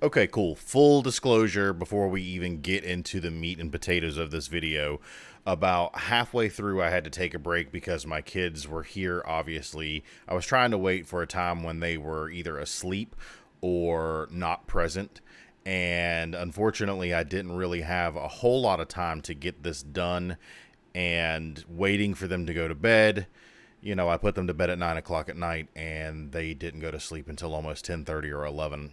Okay, cool. Full disclosure before we even get into the meat and potatoes of this video. About halfway through, I had to take a break because my kids were here, obviously. I was trying to wait for a time when they were either asleep or not present. And unfortunately, I didn't really have a whole lot of time to get this done. And waiting for them to go to bed, I put them to bed at 9 o'clock at night, and they didn't go to sleep until almost 10:30 or 11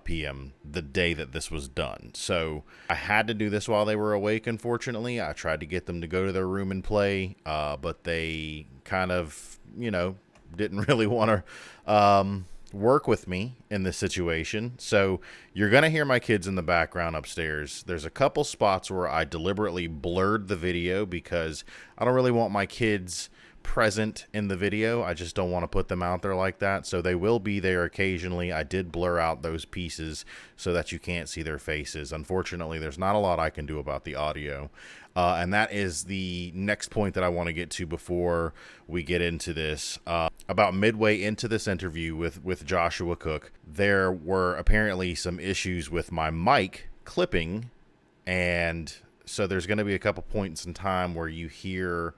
p.m. the day that this was done. So I had to do this while they were awake. Unfortunately, I tried to get them to go to their room and play, but they kind of, didn't really want to work with me in this situation. So you're going to hear my kids in the background upstairs. There's a couple spots where I deliberately blurred the video because I don't really want my kids present in the video. I just don't want to put them out there like that. So they will be there occasionally. I did blur out those pieces so that you can't see their faces. Unfortunately, there's not a lot I can do about the audio. And that is the next point that I want to get to before we get into this. About midway into this interview with Joshua Cooke, there were apparently some issues with my mic clipping. And so there's going to be a couple points in time where you hear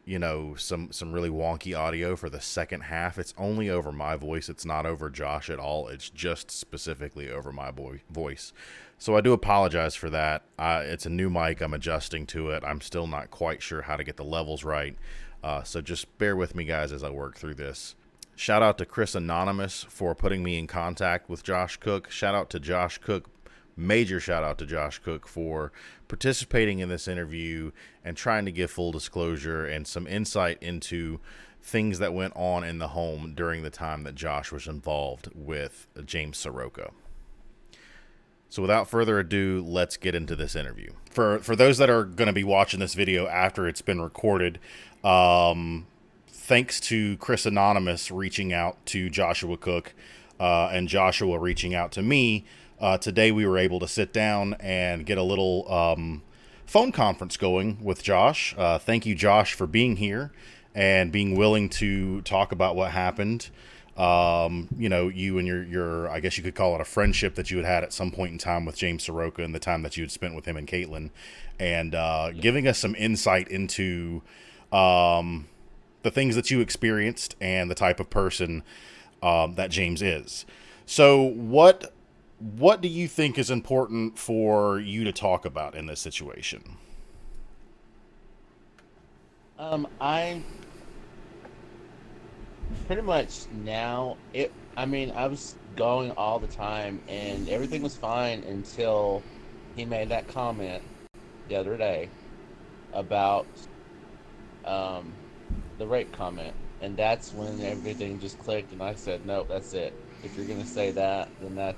some really wonky audio for the second half. It's only over my voice. It's not over Josh at all. It's just specifically over my voice. So I do apologize for that. It's a new mic. I'm adjusting to it. I'm still not quite sure how to get the levels right. So just bear with me, guys, as I work through this. Shout out to Chris Anonymous for putting me in contact with Josh Cooke. Shout out to Josh Cooke. Major shout out to Josh Cooke for participating in this interview and trying to give full disclosure and some insight into things that went on in the home during the time that Josh was involved with James Saroka. So without further ado, let's get into this interview. For those that are going to be watching this video after it's been recorded, thanks to Chris Anonymous reaching out to Joshua Cooke and Joshua reaching out to me, today we were able to sit down and get a little phone conference going with Josh. Thank you, Josh, for being here and being willing to talk about what happened. You and your I guess you could call it a friendship that you had at some point in time with James Saroka and the time that you had spent with him and Caitlin, and giving us some insight into the things that you experienced and the type of person that James is. So what do you think is important for you to talk about in this situation? I pretty much now I was going all the time and everything was fine until he made that comment the other day about um the rape comment, and that's when everything just clicked and I said, "Nope, that's it. If you're gonna say that, then that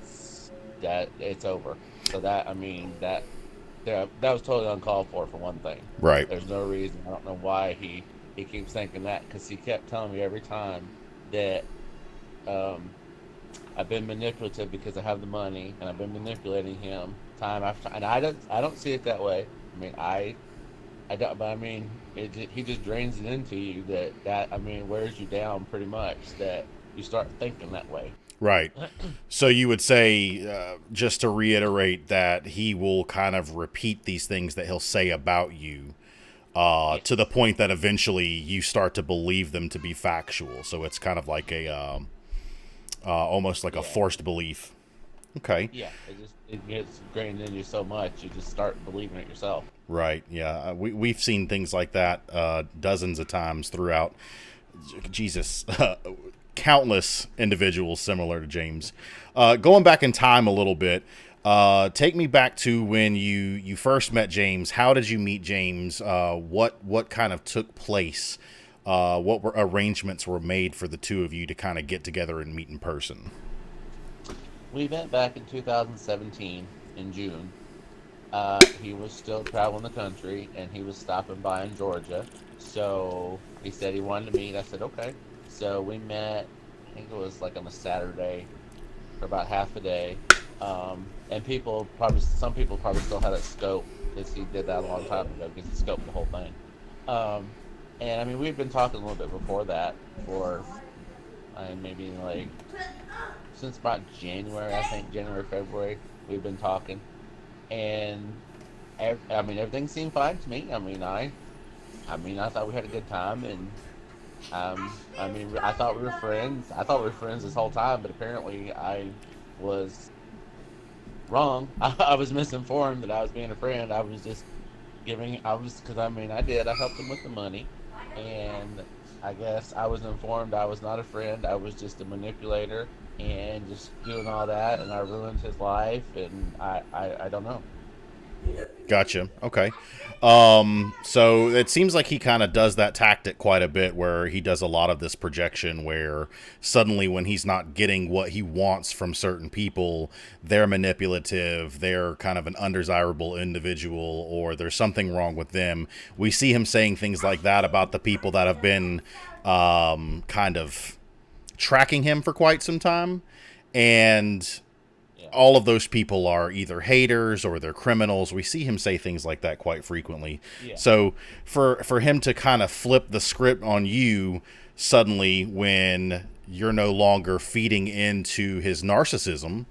it's over." So that was totally uncalled for one thing. Right. There's no reason. I don't know why he keeps thinking that, because he kept telling me every time that um, I've been manipulative because I have the money, and I've been manipulating him time after time. And I don't see it that way. I mean, I don't, but I mean, he just drains it into you that wears you down pretty much, that you start thinking that way. Right. So you would say, just to reiterate, that he will kind of repeat these things that he'll say about you Yeah, to the point that eventually you start to believe them to be factual. So it's kind of like almost like a yeah, forced belief. Okay. yeah. It gets grained in you so much, you just start believing it yourself. Right. Yeah. We've seen things like that dozens of times throughout. Jesus, countless individuals similar to James. Going back in time a little bit, take me back to when you first met James. How did you meet James? What kind of took place? Arrangements were made for the two of you to kind of get together and meet in person? We met back in 2017 in June. He was still traveling the country and he was stopping by in Georgia. So he said he wanted to meet. I said, okay. So we met, I think it was like on a Saturday for about half a day. And some people probably still had it scoped because he did that a long time ago because he scoped the whole thing. Um, and I mean, we'd been talking a little bit before that for maybe like since about January, I think January, February, we've been talking, and I mean everything seemed fine to me. I mean I thought we had a good time, and I mean I thought we were friends. I thought we were friends this whole time, but apparently I was wrong. I was misinformed that I was being a friend. I was just I was, because I mean, I helped him with the money. And I guess I was informed I was not a friend. I was just a manipulator and just doing all that. And I ruined his life. And I don't know. Gotcha. Okay. So it seems like he kind of does that tactic quite a bit where he does a lot of this projection where suddenly when he's not getting what he wants from certain people, they're manipulative, they're kind of an undesirable individual, or there's something wrong with them. We see him saying things like that about the people that have been kind of tracking him for quite some time. And Yeah. all of those people are either haters or they're criminals. We see him say things like that quite frequently. Yeah. So for him to kind of flip the script on you suddenly when you're no longer feeding into his narcissism,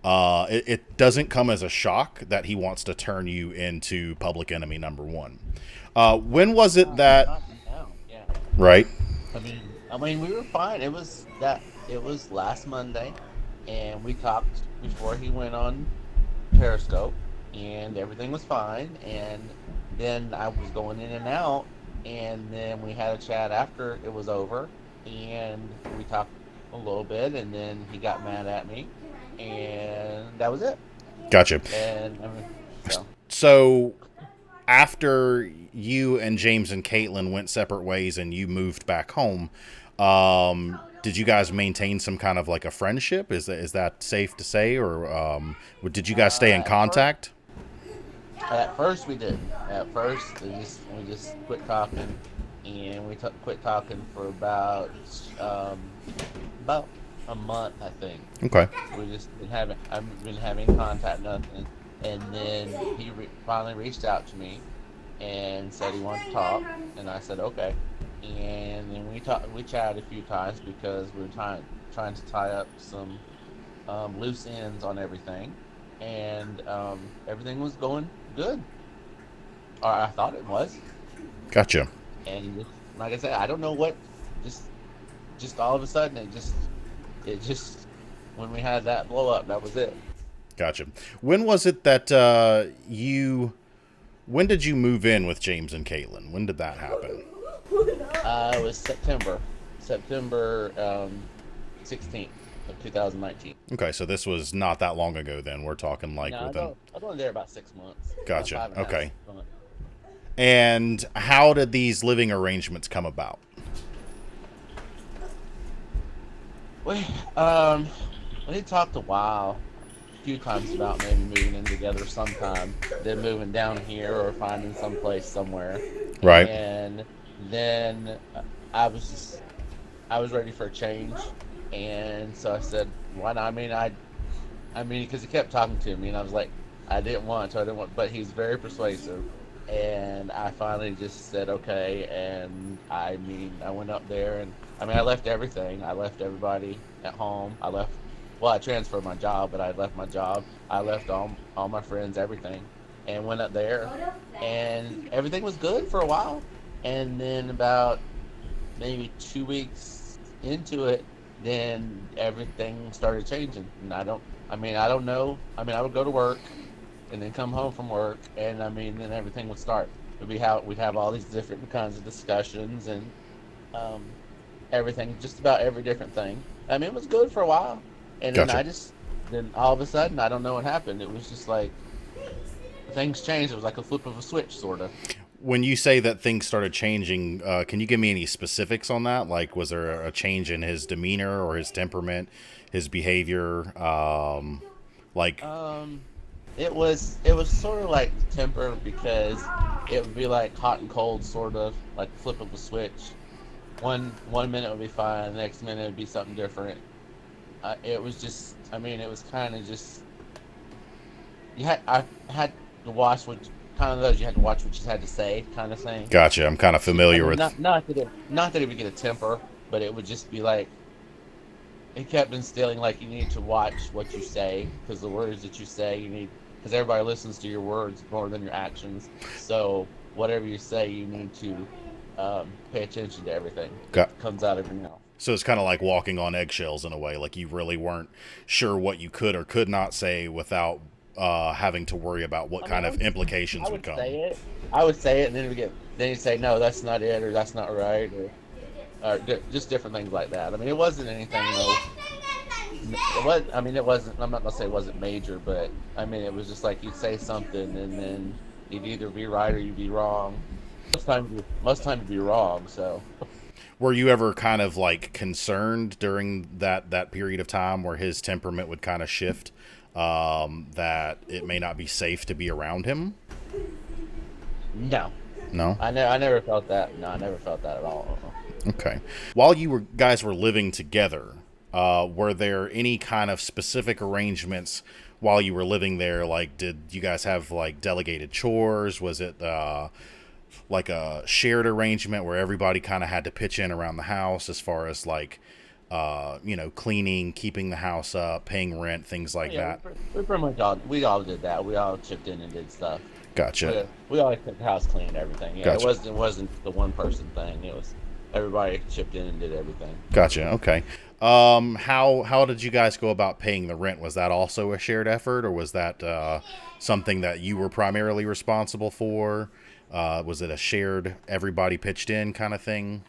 it doesn't come as a shock that he wants to turn you into public enemy number one. When was it that? Not now. Yeah. Right. I mean, we were fine. It was last Monday, and we talked before he went on Periscope, and everything was fine. And then I was going in and out, and then we had a chat after it was over, and we talked a little bit, and then he got mad at me, and that was it. Gotcha. And I mean, so So after you and James and Caitlin went separate ways and you moved back home, did you guys maintain some kind of like a friendship? Is that safe to say, or did you guys stay in contact? at first we did. At first we just quit talking, and quit talking for um, about a month, I think. Okay, We just been having I've been having contact, nothing, and then finally reached out to me and said he wanted to talk, and I said okay, and then we chatted a few times because we were trying to tie up some loose ends on everything, and everything was going good, or I thought it was, gotcha, and like I said, I don't know what, just all of a sudden it just when we had that blow up, that was it. gotcha. When was it that When did you move in with James and Caitlin? When did that happen? It was September 16th of 2019. Okay, so this was not that long ago. Then we're talking like No, within. I was only there about 6 months. Gotcha. About 5.5 Okay. months. And how did these living arrangements come about? We we talked a while, a few times about maybe moving in together sometime, then moving down here or finding some place somewhere. Right. And then I was just I was ready for a change, and so I said, "Why not?" I mean, because he kept talking to me, and I was like, I didn't want, but he's very persuasive, and I finally just said okay, and I mean, I went up there, and I mean, I left everything. I left everybody at home. Well, I transferred my job, but I left my job. I left all my friends, everything, and went up there, and everything was good for a while, and then about maybe 2 weeks into it, then everything started changing, and I don't know. I mean, I would go to work, and then come home from work, and I mean, then everything would start. We'd have all these different kinds of discussions, and um, everything, just about every different thing. I mean, it was good for a while, and Gotcha. then all of a sudden, I don't know what happened. It was just like things changed. It was like a flip of a switch, sort of. When you say that things started changing, can you give me any specifics on that? Like, was there a change in his demeanor or his temperament, his behavior? Like, It was sort of like temper, because it would be like hot and cold, sort of like flip of a switch. One minute would be fine, the next minute would be something different. It was just, I mean, it was kind of just I had to watch what kind of those you had to watch what you had to say, kind of thing. gotcha. I'm kind of I familiar mean, with. not that it would get a temper, but it would just be like he kept instilling like you need to watch what you say because the words that you say you need because everybody listens to your words more than your actions. So whatever you say, you need to pay attention to everything that Got, comes out of your mouth. so it's kind of like walking on eggshells in a way. Like you really weren't sure what you could or could not say without having to worry about what I mean, kind of I implications would would come. say it. I would say it, and then we get then you say no, that's not it, or that's not right, or just different things like that. I mean, it wasn't anything. No, it was. I mean, it wasn't. I'm not gonna say it wasn't major, but I mean, it was just like you'd say something, and then you'd either be right or you'd be wrong. Most time you'd be wrong. So Were you ever kind of like concerned during that period of time where his temperament would kind of shift, that it may not be safe to be around him? no, No. I never felt that. No, I never felt that at all. Okay. While you were guys were living together, were there any kind of specific arrangements while you were living there? Like, did you guys have like delegated chores? Was it like a shared arrangement where everybody kind of had to pitch in around the house as far as like, cleaning, keeping the house up, paying rent, things like Yeah, that? we pretty much all did that. We all chipped in and did stuff. Gotcha. We always kept the house clean and everything. Yeah, Gotcha. it wasn't the one person thing. It was everybody chipped in and did everything. Gotcha. Okay. How did you guys go about paying the rent? Was that also a shared effort, or was that something that you were primarily responsible for? Was it a shared, everybody pitched in kind of thing?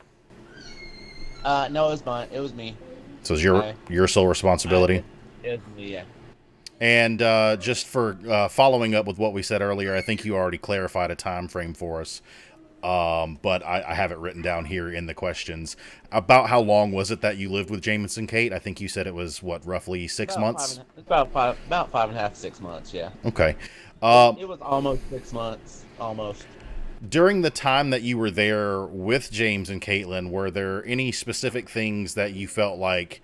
No, it was mine. It was me. So it's your I, your sole responsibility. it was me. Yeah. And just for following up with what we said earlier, I think you already clarified a time frame for us. But I have it written down here in the questions. About how long was it that you lived with James and Kate? I think you said it was what, roughly 6 months? About 5.5, 6 months. Yeah. Okay. It was almost 6 months. Almost. During the time that you were there with James and Caitlin, were there any specific things that you felt like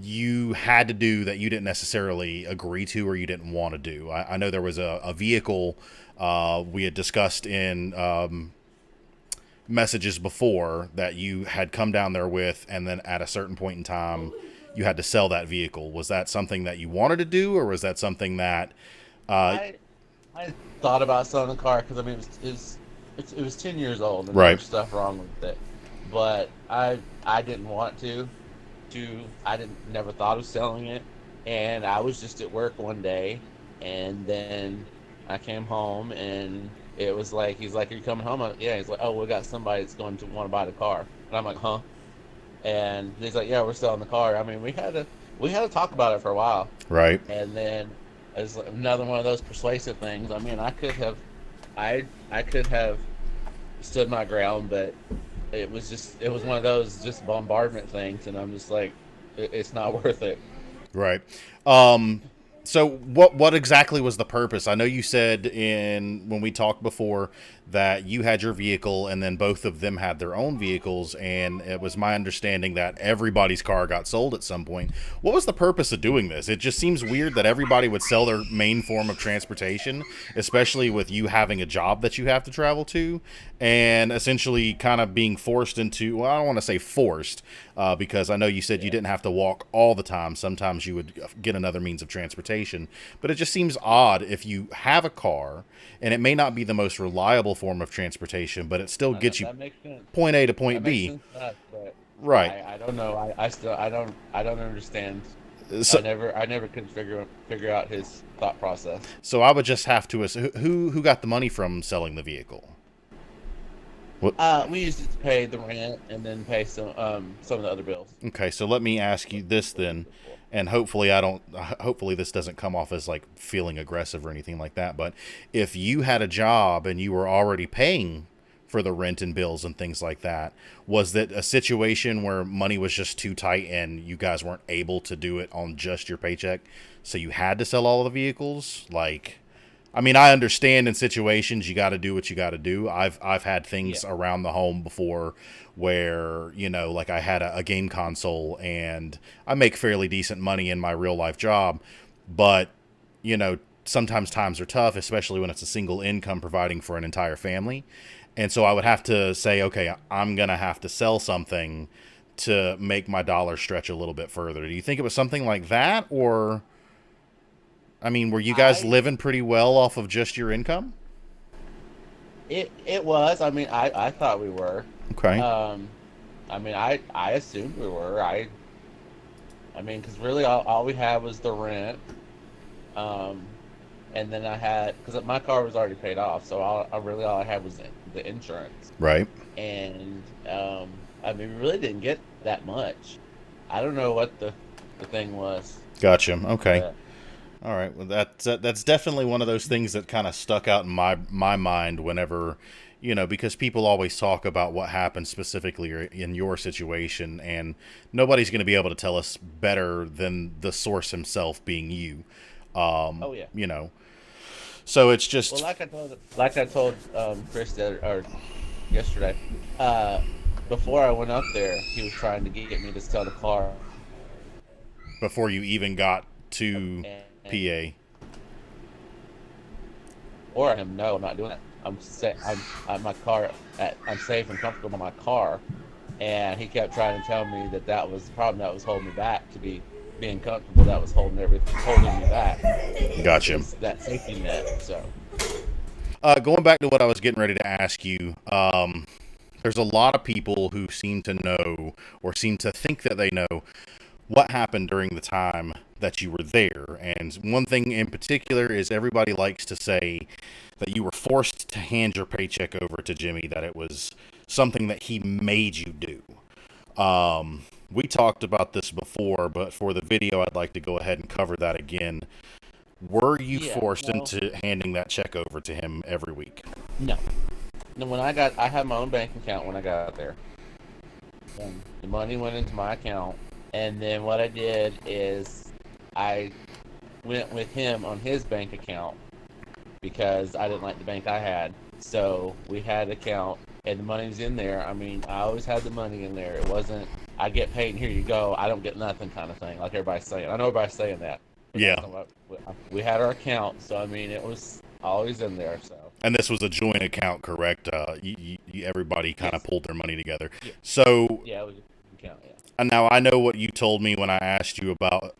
you had to do that you didn't necessarily agree to or you didn't want to do? I know there was a vehicle we had discussed in messages before that you had come down there with, and then at a certain point in time, you had to sell that vehicle. Was that something that you wanted to do, or was that something that, uh, I I thought about selling the car because I mean it was 10 years old and there right, was stuff wrong with it, but I didn't want to I didn't never thought of selling it, and I was just at work one day, and then I came home and it was like he's like, "Are you coming home?" Yeah. He's like, "Oh, we got somebody that's going to want to buy the car," and I'm like, "Huh?" And he's like, "Yeah, we're selling the car." I mean, we had to talk about it for a while, right, and then it's like another one of those persuasive things. I mean, I could have stood my ground, but it was one of those just bombardment things, and I'm just like, it's not worth it. right. Um, so what exactly was the purpose? I know you said in when we talked before that you had your vehicle and then both of them had their own vehicles, and it was my understanding that everybody's car got sold at some point. What was the purpose of doing this? It just seems weird that everybody would sell their main form of transportation, especially with you having a job that you have to travel to, and essentially kind of being forced into, well, I don't want to say forced, because I know you said you didn't have to walk all the time. Sometimes you would get another means of transportation, but it just seems odd if you have a car and it may not be the most reliable form of transportation, but it still gets you That makes sense. point A to That point makes B. sense to us, but Right. I don't know. I still I don't understand. So, I never could figure out his thought process. so I would just have to who got the money from selling the vehicle. What? We used it to pay the rent and then pay some of the other bills. Okay, so let me ask you this then, and hopefully I don't. Hopefully this doesn't come off as like feeling aggressive or anything like that. But if you had a job and you were already paying for the rent and bills and things like that, was that a situation where money was just too tight and you guys weren't able to do it on just your paycheck, so you had to sell all of the vehicles? Like, I mean, I understand in situations you got to do what you got to do. I've had things Yeah. around the home before where, like I had a game console and I make fairly decent money in my real life job, but sometimes times are tough, especially when it's a single income providing for an entire family. And so I would have to say, okay, I'm going to have to sell something to make my dollar stretch a little bit further. Do you think it was something like that, or I mean, were you guys I living pretty well off of just your income? it was. I mean, I thought we were. Okay. Um, I mean, I assumed we were. I mean, because really all we had was the rent. Um, and then I had because my car was already paid off, so all I had was the insurance. Right. And I mean, we really didn't get that much. I don't know what the thing was, Gotcha. Okay. but All right. Well, that's definitely one of those things that kind of stuck out in my mind whenever, because people always talk about what happened specifically in your situation, and nobody's going to be able to tell us better than the source himself, being you. oh yeah. You know, so it's Well, just like I told Chris or yesterday, uh, before I went up there, he was trying to get me to sell the car, before you even got to and PA. or him, no, I'm not doing that. I'm my car. I'm safe and comfortable in my car, and he kept trying to tell me that that was the problem that was holding me back to be being comfortable. That was holding me back Gotcha. is that safety net. So Going back to what I was getting ready to ask you, there's a lot of people who seem to know or seem to think that they know what happened during the time that you were there. And one thing in particular is everybody likes to say that you were forced to hand your paycheck over to Jimmy, that it was something that he made you do. We talked about this before, but for the video, I'd like to go ahead and cover that again. Were you yeah, forced no, into handing that check over to him every week? no. And I had my own bank account when I got there. And the money went into my account, and then what I did is I went with him on his bank account because I didn't like the bank I had. So we had an account, and the money's in there. I mean, I always had the money in there. It wasn't I get paid and here you go. I don't get nothing kind of thing, like everybody's saying. I know everybody's saying that, but that's Yeah. not what we had our account. So I mean, it was always in there. So And this was a joint account, correct? Everybody kind of yes, pulled their money together. yeah, So, yeah, it was an account. Yeah. and now I know what you told me when I asked you about,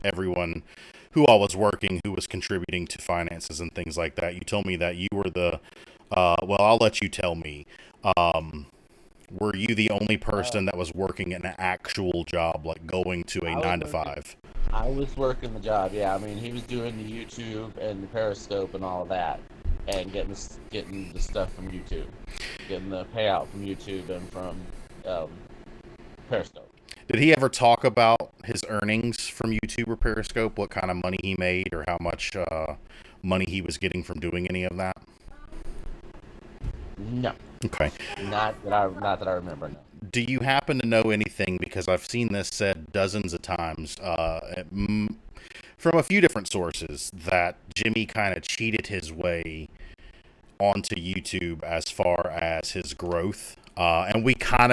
everyone who all was working, who was contributing to finances and things like that. You told me that you were well, I'll let you tell me. Um, were you the only Uh, person that was working an actual job, like going to a I was nine to working. five? I was working the job. Yeah, I mean, he was doing the YouTube and the Periscope and all of that, and getting the stuff from YouTube, getting the payout from YouTube and from um, Periscope. Did he ever talk about his earnings from YouTube or Periscope? What kind of money he made, or how much money he was getting from doing any of that? No, Okay. not that I remember. No. Do you happen to know anything? Because I've seen this said dozens of times from a few different sources that Jimmy kind of cheated his way onto YouTube as far as his growth. And we can kind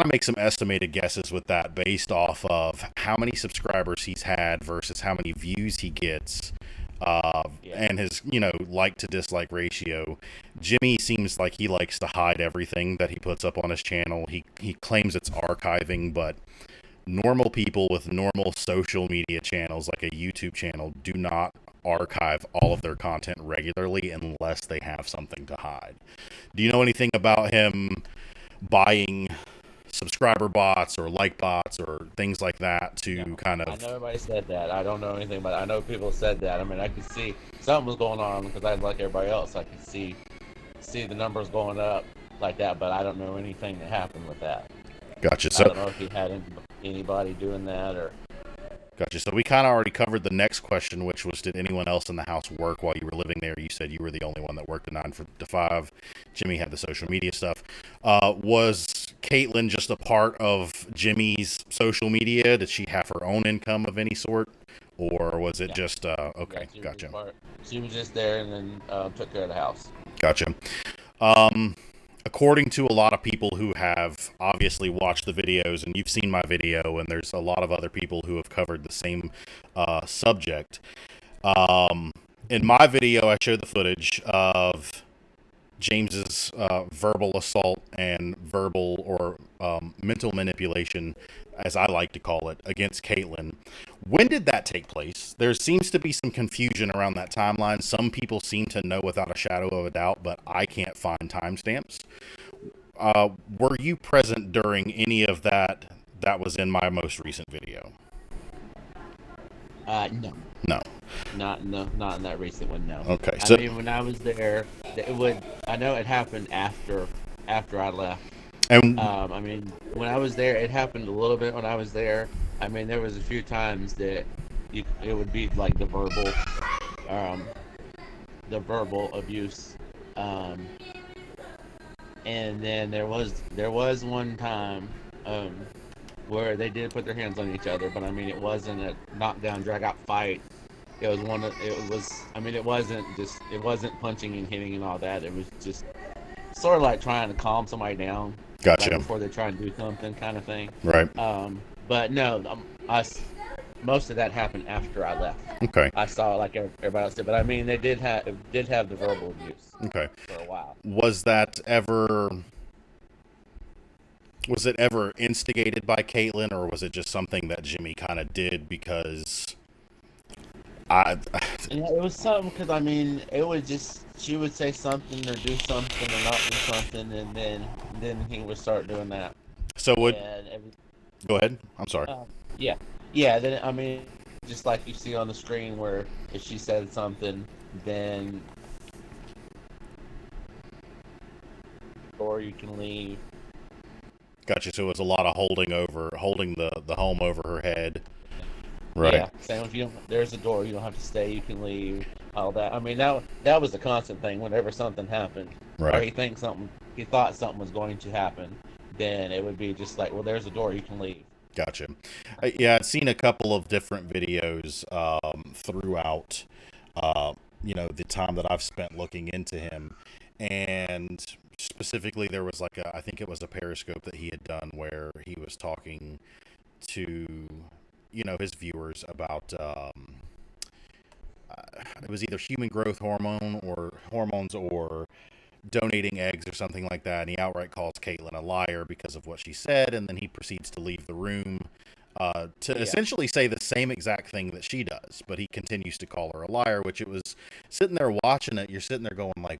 of make some estimated guesses with that based off of how many subscribers he's had versus how many views he gets, Yeah. and his like to dislike ratio. Jimmy seems like he likes to hide everything that he puts up on his channel. He claims it's archiving, but normal people with normal social media channels like a YouTube channel do not archive all of their content regularly unless they have something to hide. Do you know anything about him buying subscriber bots or like bots or things like that No, to kind I of? know everybody said that. I don't know anything about it. I know people said that. I mean, I could see something was going on because I like everybody else. I could see the numbers going up like that, but I don't know anything that happened with that. Gotcha. I So don't know if he had anybody doing that or Gotcha. So we kind of already covered the next question, which was, did anyone else in the house work while you were living there? You said you were the only one that worked a 9 to 5. Jimmy had the social media stuff. Was Caitlin just a part of Jimmy's social media? Did she have her own income of any sort, or was it yeah, just yeah. okay? She was Gotcha. just part. She was just there and then took care of the house. Gotcha. Um, According to a lot of people who have obviously watched the videos, and you've seen my video, and there's a lot of other people who have covered the same subject. In my video, I showed the footage of James's verbal assault and verbal or mental manipulation, as I like to call it, against Caitlin. When did that take place? There seems to be some confusion around that timeline. Some people seem to know without a shadow of a doubt, but I can't find timestamps. Were you present during any of that that was in my most recent video? No. No. Not in that recent one. No. Okay. I So, mean, when I was there, it would. I know it happened after I left. and I mean, when I was there, it happened a little bit when I was there. I mean, there was a few times that it would be like um, the verbal abuse, um, and then there was one time um, where they did put their hands on each other, but I mean, it wasn't a knockdown, drag out fight. It was one. It was. I mean, it wasn't punching and hitting and all that. It was just sort of like trying to calm somebody down, like gotcha. before they try and do something, kind of thing. Right. But no, most of that happened after I left. Okay. I saw it like everybody else did, but I mean, they did have the verbal abuse Okay. for a while. Was it ever instigated by Caitlin, or was it just something that Jimmy kind of did because I Yeah, it was something because I mean, it would just she would say something or do something or not do something, and then he would start doing that, so would and every, go ahead. I'm sorry. yeah, yeah. Then I mean, just like you see on the screen, where if she said something, then or you can leave. Gotcha. So it was a lot of holding the home over her head. Right. Yeah, same if you don't. There's a door. You don't have to stay. You can leave. All that. I mean, that was the constant thing. Whenever something happened, or Right. he thought something was going to happen, then it would be just like, well, there's a door. You can leave. Gotcha. Yeah, I've seen a couple of different videos throughout, the time that I've spent looking into him, and specifically there was like I think it was a Periscope that he had done where he was talking to, his viewers about it was either human growth hormone or hormones or donating eggs or something like that, and he outright calls Caitlyn a liar because of what she said, and then he proceeds to leave the room to Yeah. essentially say the same exact thing that she does, but he continues to call her a liar, which it was sitting there watching it, you're sitting there going like,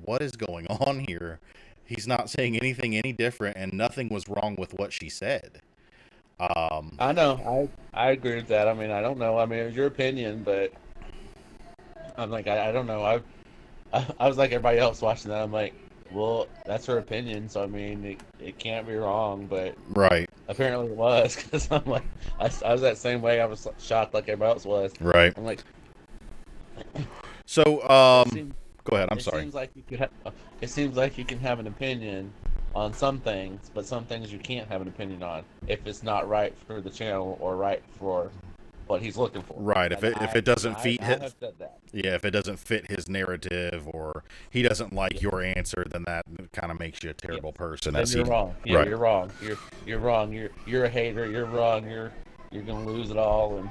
what is going on here? He's not saying anything any different, and nothing was wrong with what she said. I know. I agree with that. I mean, I don't know. I mean, it was your opinion, but I'm like, I don't know. I was like everybody else watching that. I'm like, well, that's her opinion, so I mean, it can't be wrong, but Right, apparently it was because I'm like, I was that same way. I was shocked like everybody else was. right. I'm like, So, it seems go ahead. I'm it sorry. seems like you could it seems like you can have an opinion on some things, but some things you can't have an opinion on if it's not right for the channel or right for what he's looking for. Right. If And it doesn't I fit have said that. yeah, if it doesn't fit his narrative or he doesn't like your answer, then that kind of makes you a terrible person. Then As you're he, wrong. Yeah, right. you're wrong. You're wrong. You're a hater. You're wrong. You're gonna lose it all. And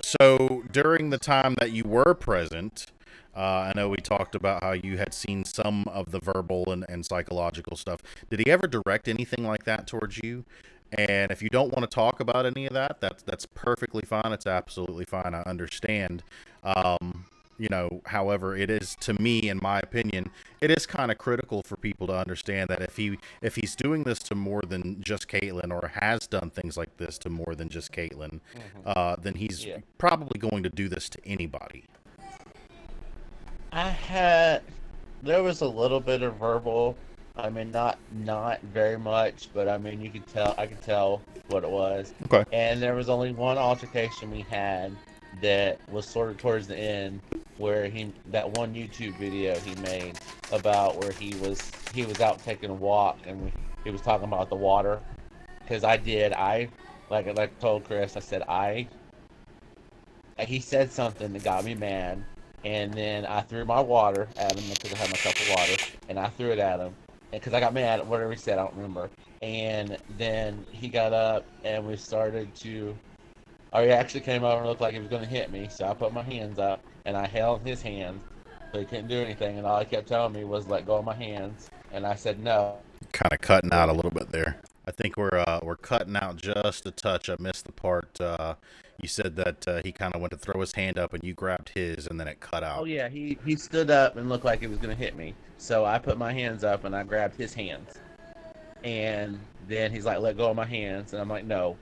So during the time that you were present, I know we talked about how you had seen some of the verbal and psychological stuff. Did he ever direct anything like that towards you? And if you don't want to talk about any of that, that's perfectly fine. It's absolutely fine. I understand. However, it is, to me, in my opinion, it is kind of critical for people to understand that if he's doing this to more than just Caitlyn, or has done things like this to more than just Caitlyn, then he's yeah, probably going to do this to anybody. I had there was a little bit of verbal. I mean, not very much, but I mean, you could tell. I could tell what it was. Okay. And there was only one altercation we had that was sort of towards the end, where that one YouTube video he made about where he was out taking a walk and he was talking about the water. Because I like I told Chris, I said he said something that got me mad, and then I threw my water at him because I had my cup of water, and I threw it at him, and because I got mad at whatever he said, I don't remember. And then he got up, and we started to. Or he actually came over and looked like he was going to hit me, so I put my hands up, and I held his hand, So he couldn't do anything, and all he kept telling me was let go of my hands, and I said no. Kind of cutting out a little bit there. I think we're cutting out just a touch. I missed the part you said that he kind of went to throw his hand up and you grabbed his, and then it cut Oh out. yeah, he stood up and looked like he was gonna hit me. So I put my hands up and I grabbed his hands, and then he's like, "Let go of my hands," and I'm like, "No."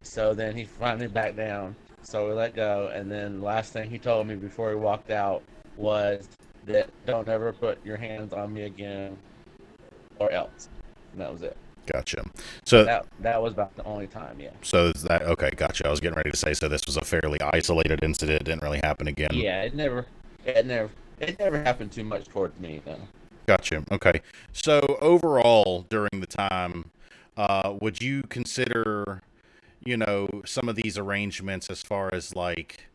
So then he finally backed down. So we let go, and then the last thing he told me before he walked out was that don't ever put your hands on me again, or else. And that was it. Gotcha. So That was about the only time. Yeah. so is that okay? Gotcha. I was getting ready to say so. This was a fairly isolated incident. It didn't really happen again. Yeah. It never happened too much towards me though. Gotcha. Okay. So overall, during the time, would you consider, some of these arrangements as far as like,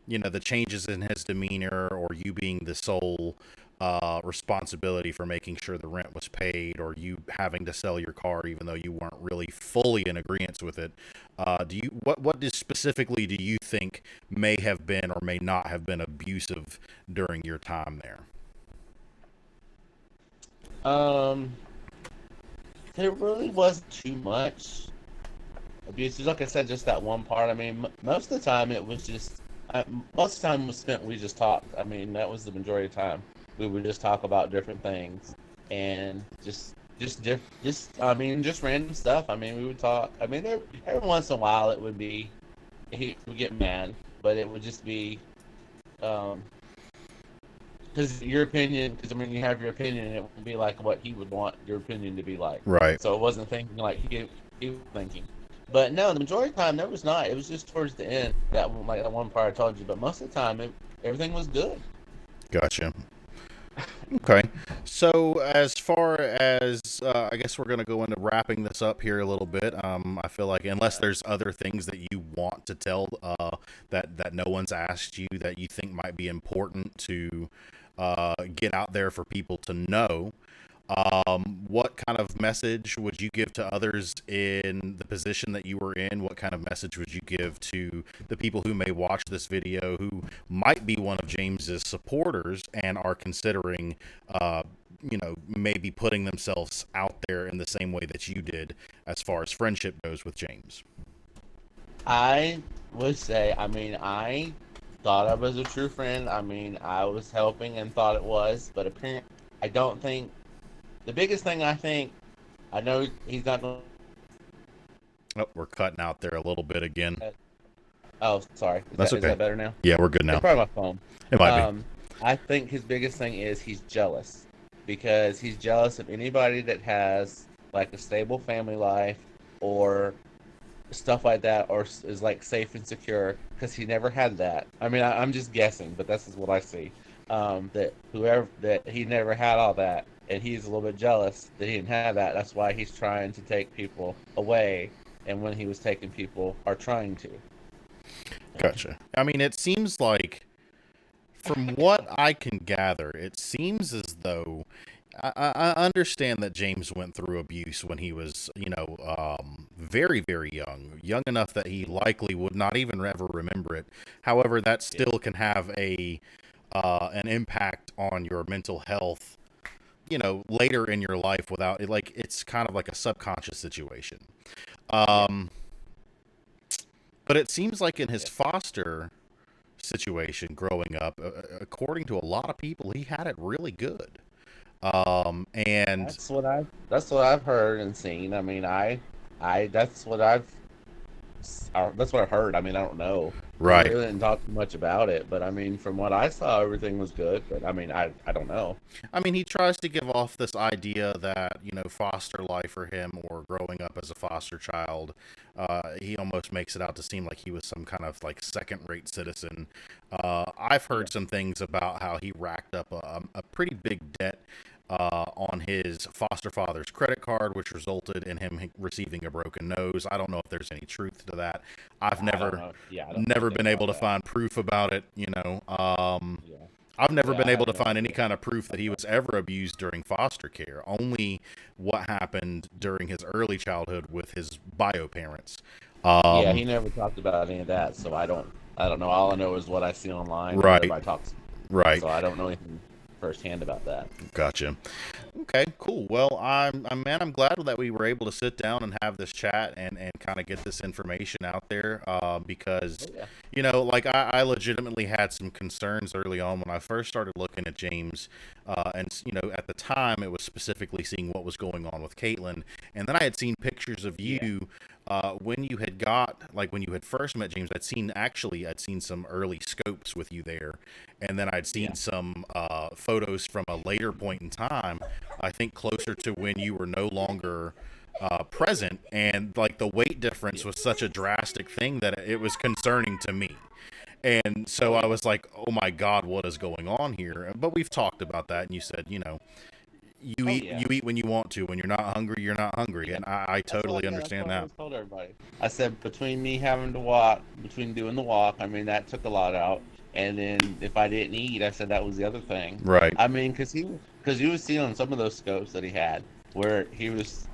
the changes in his demeanor, or you being the sole responsibility for making sure the rent was paid, or you having to sell your car even though you weren't really fully in agreement with it? Specifically do you think may have been or may not have been abusive during your time there? Um, there really wasn't too much abuse. Like I said, just that one part. I mean, most of the time it was just. Most of the time was spent. We just talked. I mean, that was the majority of the time. We would just talk about different things and I mean, just random stuff. I mean, we would talk. I mean, every once in a while it would be he would get mad, but it would just be because your opinion. Because I mean, you have your opinion, and it would be like what he would want your opinion to be like. Right. So it wasn't thinking like he was thinking. But no, the majority of the time there was not. It was just towards the end that one part I told you. But most of the time, everything was good. Gotcha. Okay. So, as far as I guess we're going to go into wrapping this up here a little bit. I feel like unless there's other things that you want to tell that no one's asked you that you think might be important to get out there for people to know, what kind of message would you give to others in the position that you were in? What kind of message would you give to the people who may watch this video who might be one of James's supporters and are considering, maybe putting themselves out there in the same way that you did as far as friendship goes with James? I would say, I mean, I thought I was a true friend. I mean, I was helping and thought it was, but apparently, I don't think the biggest thing I think I know he's not going. Oh, we're cutting out there a little bit again. Oh, sorry. That's okay. Is that better now? Yeah, we're good now. It's probably my phone. It might be. I think his biggest thing is he's jealous because he's jealous of anybody that has like a stable family life or stuff like that, or is like safe and secure because he never had that. I mean, I'm just guessing, but this is what I see. That he never had all that, and he's a little bit jealous that he didn't have that. That's why he's trying to take people away, and when he was taking people, are trying to. Gotcha. I mean, it seems like, from what I can gather, it seems as though I understand that James went through abuse when he was, very, very young enough that he likely would not even ever remember it. However, that still can have an impact on your mental health, later in your life without it. Like, it's kind of like a subconscious situation. But it seems like in his foster situation growing up, according to a lot of people, he had it really good. And That's what I've heard and seen. I mean, that's what I've heard. I mean, I don't know. I right. really didn't talk too much about it, but I mean, from what I saw, everything was good. But I mean, I don't know. I mean, he tries to give off this idea that, foster life for him, or growing up as a foster child, he almost makes it out to seem like he was some kind of like second-rate citizen. I've heard some things about how he racked up a pretty big debt on his foster father's credit card, which resulted in him receiving a broken nose. I don't know if there's any truth to that. I've I don't never know. Yeah, I don't know never anything been able about to that. find proof about it. Yeah, I've never yeah, been I able have to no find any idea. kind of proof that he was ever abused during foster care. Only what happened during his early childhood with his bio parents. Yeah, Um, he never talked about any of that, so I don't know. All I know is what I see online and what right. everybody talks. Right. So I don't know anything firsthand about that. Gotcha. Okay, cool. Well, I'm glad that we were able to sit down and have this chat and kind of get this information out there, because, Oh yeah, like I legitimately had some concerns early on when I first started looking at James, and at the time it was specifically seeing what was going on with Caitlin, and then I had seen pictures of yeah, you. When you had when you had first met James, I'd seen some early scopes with you there, and then I'd seen yeah, some photos from a later point in time. I think closer to when you were no longer present, and like the weight difference yeah. was such a drastic thing that it was concerning to me. And so Oh I yeah. was like, "Oh my God, what is going on here?" But we've talked about that, and you said, Oh yeah. you eat when you want to. When you're not hungry, you're not hungry, Yeah. and I totally That's understand what I that. always told everybody. I said between me having to walk, between doing the walk, I mean that took a lot out. And then if I didn't eat, I said that was the other thing. Right. I mean, because you was seeing on some of those scopes that he had where he was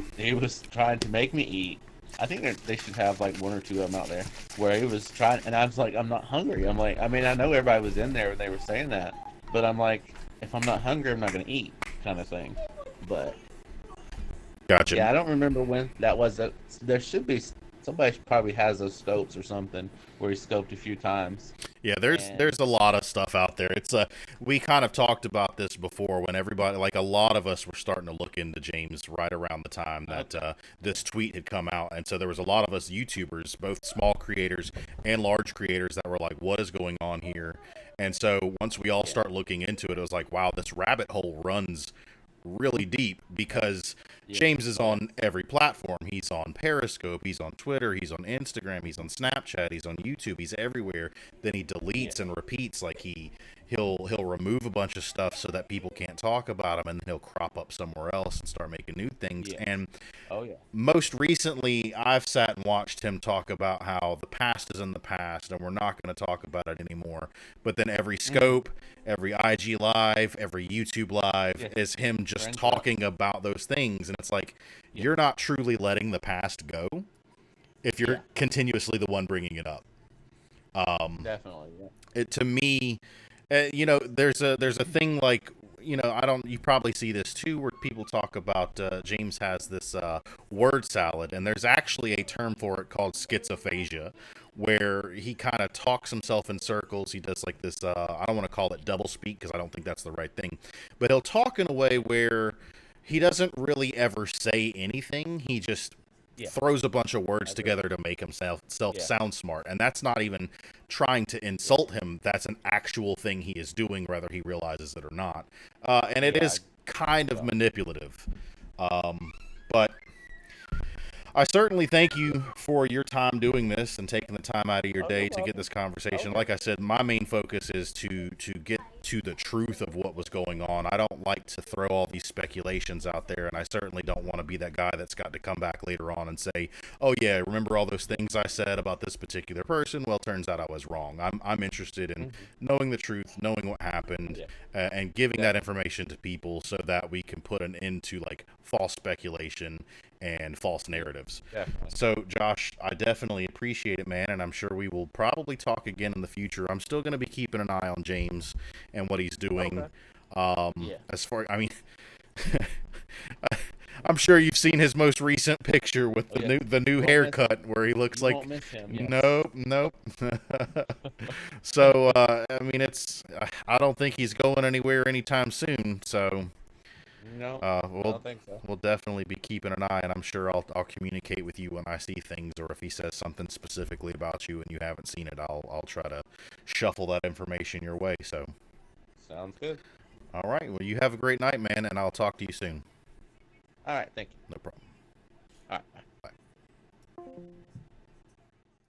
trying to make me eat. I think they should have like one or two of them out there where he was trying, and I was like, I'm not hungry. I'm like, I mean, I know everybody was in there when they were saying that, but I'm like, if I'm not hungry, I'm not gonna eat, kind of thing. But Gotcha. yeah, I don't remember when that was. There should be somebody probably has those scopes or something where he scoped a few times. Yeah, And there's a lot of stuff out there. It's we kind of talked about this before when everybody, like a lot of us, were starting to look into James right around the time that okay, this tweet had come out, and so there was a lot of us YouTubers, both small creators and large creators, that were like, "What is going on here?" And so once we all yeah, start looking into it, it was like, "Wow, this rabbit hole runs really deep," because yeah, James is oh yeah, on every platform. He's on Periscope, he's on Twitter, he's on Instagram, he's on Snapchat, he's on YouTube, he's everywhere. Then he yeah, deletes and repeats, like he'll remove a bunch of stuff so that people can't talk about him, and then he'll crop up somewhere else and start making new things. yeah, And oh yeah, most recently, I've sat and watched him talk about how the past is in the past and we're not going to talk about it anymore. But then every mm-hmm. scope, every IG live, every YouTube live Yeah, is him just brings it up. talking about those things. And it's like, Yeah, you're not truly letting the past go if you're yeah, continuously the one bringing it up. definitely. Yeah, To me, there's a thing like, I don't, you probably see this too, where people talk about James has this word salad, and there's actually a term for it called schizophasia, where he kind of talks himself in circles. He does like this, I don't want to call it double speak because I don't think that's the right thing, but he'll talk in a way where he doesn't really ever say anything. He just yeah, throws a bunch of I words agree. together to make himself self Yeah, sound smart, and that's not even trying to yeah, insult him. That's an actual thing he is doing, whether he realizes it or not. And it yeah. is kind of So manipulative. But I certainly thank you for your time doing this and taking the time out of your oh, you're day to get welcome. this conversation. Okay. Like I said, my main focus is to get to the truth of what was going on. I don't like to throw all these speculations out there, and I certainly don't want to be that guy that's got to come back later on and say, "Oh yeah, remember all those things I said about this particular person? Well, turns out I was wrong." I'm interested in Hmm. knowing the truth, knowing what happened, Yeah, and giving that definitely, information to people so that we can put an end to like false speculation and false yeah, narratives. definitely. So, Josh, I definitely appreciate it, man, and I'm sure we will probably talk again in the future. I'm still going to be keeping an eye on James and what he's doing. Okay. Yeah. As far, I mean, I'm sure you've seen his most recent picture with Oh yeah. the new You won't miss him. haircut, where he looks You won't like, miss him. Yes. nope, nope. So, I mean, I don't think he's going anywhere anytime soon. So, No, uh, I we'll don't think so. we'll definitely be keeping an eye, and I'm sure I'll communicate with you when I see things, or if he says something specifically about you and you haven't seen it, I'll try to shuffle that information your way. So, Sounds good. all right, well, you have a great night, man, and I'll talk to you soon. All right. Thank you. No problem.